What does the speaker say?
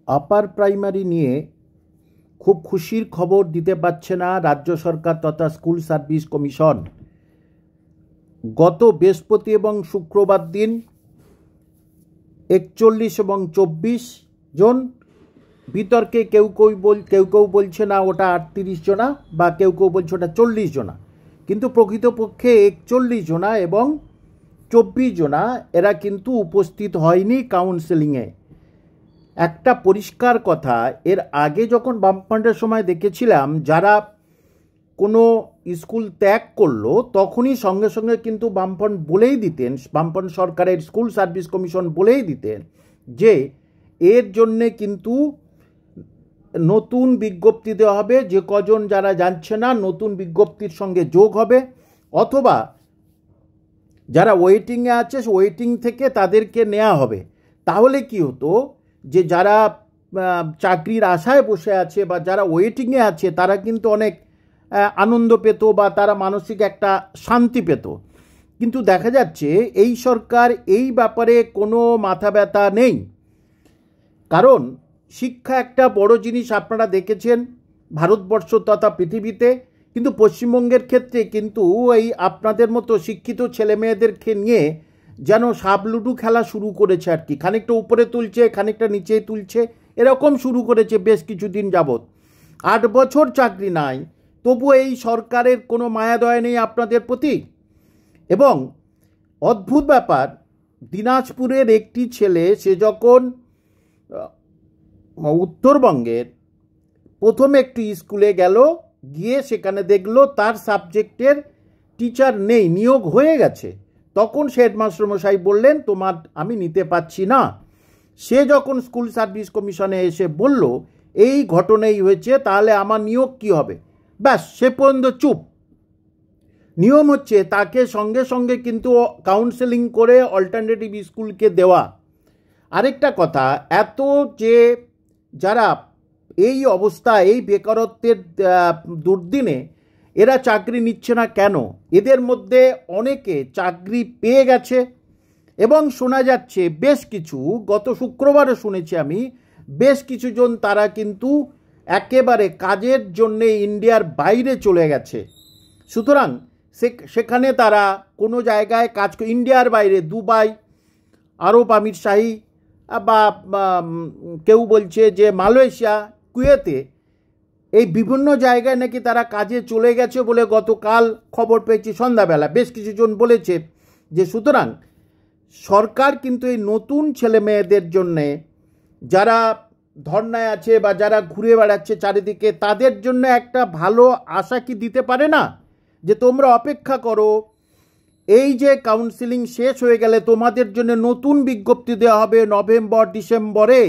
Upper primary নিয়ে খুব খুশির খবর দিতে পারছে না রাজ্য সরকার তথা স্কুল সার্ভিস কমিশন। গত বৃহস্পতি এবং শুক্রবার দিন 41 এবং 24 জন, বিতর্কে কেউ কেউ বলছে না ওটা 38 জনা বা কেউ বলছে ওটা 40 জনা, কিন্তু প্রকৃতপক্ষে 41 জনা এবং 24 জনা এরা কিন্তু উপস্থিত হয়নি কাউন্সেলিংয়ে। একটা পরিষ্কার কথা, এর আগে যখন বামফ্রন্টের সময় দেখেছিলাম যারা কোনো স্কুল ত্যাগ করলো তখনই সঙ্গে সঙ্গে কিন্তু বামফ্রন্ট বলেই দিতেন, বামফ্রন্ট সরকারের স্কুল সার্ভিস কমিশন বলেই দিতেন যে এর জন্যে কিন্তু নতুন বিজ্ঞপ্তি দেওয়া হবে, যে কজন যারা যাচ্ছে না নতুন বিজ্ঞপ্তির সঙ্গে যোগ হবে, অথবা যারা ওয়েটিংয়ে আছে ওয়েটিং থেকে তাদেরকে নেওয়া হবে। তাহলে কি হতো যে যারা চাকরির আশায় বসে আছে বা যারা ওয়েটিংয়ে আছে তারা কিন্তু অনেক আনন্দ পেত বা তারা মানসিক একটা শান্তি পেত। কিন্তু দেখা যাচ্ছে এই সরকার এই ব্যাপারে কোনো মাথা ব্যথা নেই। কারণ শিক্ষা একটা বড় জিনিস, আপনারা দেখেছেন ভারতবর্ষ তথা পৃথিবীতে, কিন্তু পশ্চিমবঙ্গের ক্ষেত্রে কিন্তু এই আপনাদের মতো শিক্ষিত ছেলে মেয়েদেরকে নিয়ে যেন সাবলুডু খেলা শুরু করেছে আর কি। খানিকটা উপরে তুলছে, খানিকটা নিচে তুলছে, এরকম শুরু করেছে বেশ কিছুদিন যাবৎ। 8 বছর চাকরি নাই, তবু এই সরকারের কোনো মায়া দয়া নেই আপনাদের প্রতি। এবং অদ্ভুত ব্যাপার, দিনাজপুরের একটি ছেলে সে যখন উত্তরবঙ্গের প্রথম একটি স্কুলে গেল, গিয়ে সেখানে দেখলো তার সাবজেক্টের টিচার নেই, নিয়োগ হয়ে গেছে। তখন সে হেডমাস্টার মশাই বললেন তোমার আমি নিতে পারছি না। সে যখন স্কুল সার্ভিস কমিশনে এসে বলল এই ঘটনাই হয়েছে, তাহলে আমার নিয়োগ কি হবে, ব্যাস সে পর্যন্ত চুপ। নিয়ম হচ্ছে তাকে সঙ্গে সঙ্গে কিন্তু কাউন্সেলিং করে অল্টারনেটিভ স্কুলকে দেওয়া। আরেকটা কথা, এত যে যারা এই অবস্থা, এই বেকারত্বের দুর্দিনে এরা চাকরি নিচ্ছে না কেন? এদের মধ্যে অনেকে চাকরি পেয়ে গেছে এবং শোনা যাচ্ছে বেশ কিছু, গত শুক্রবারও শুনেছি আমি, বেশ কিছু জন তারা কিন্তু একেবারে কাজের জন্যে ইন্ডিয়ার বাইরে চলে গেছে। সুতরাং সেখানে তারা কোনো জায়গায় কাজ করে, ইন্ডিয়ার বাইরে দুবাই, আরব আমির শাহী বা কেউ বলছে যে মালয়েশিয়া, কুয়েতে, এই বিভিন্ন জায়গায় নাকি তারা কাজে চলে গেছে বলে গতকাল খবর পেয়েছি সন্ধ্যাবেলা। বেশ কিছু জন বলেছে যে সুতরাং সরকার কিন্তু এই নতুন ছেলে মেয়েদের জন্যে যারা ধর্নায় আছে বা যারা ঘুরে বেড়াচ্ছে চারিদিকে, তাদের জন্য একটা ভালো আশা কি দিতে পারে না? যে তোমরা অপেক্ষা করো, এই যে কাউন্সেলিং শেষ হয়ে গেলে তোমাদের জন্য নতুন বিজ্ঞপ্তি দেওয়া হবে নভেম্বর ডিসেম্বরে।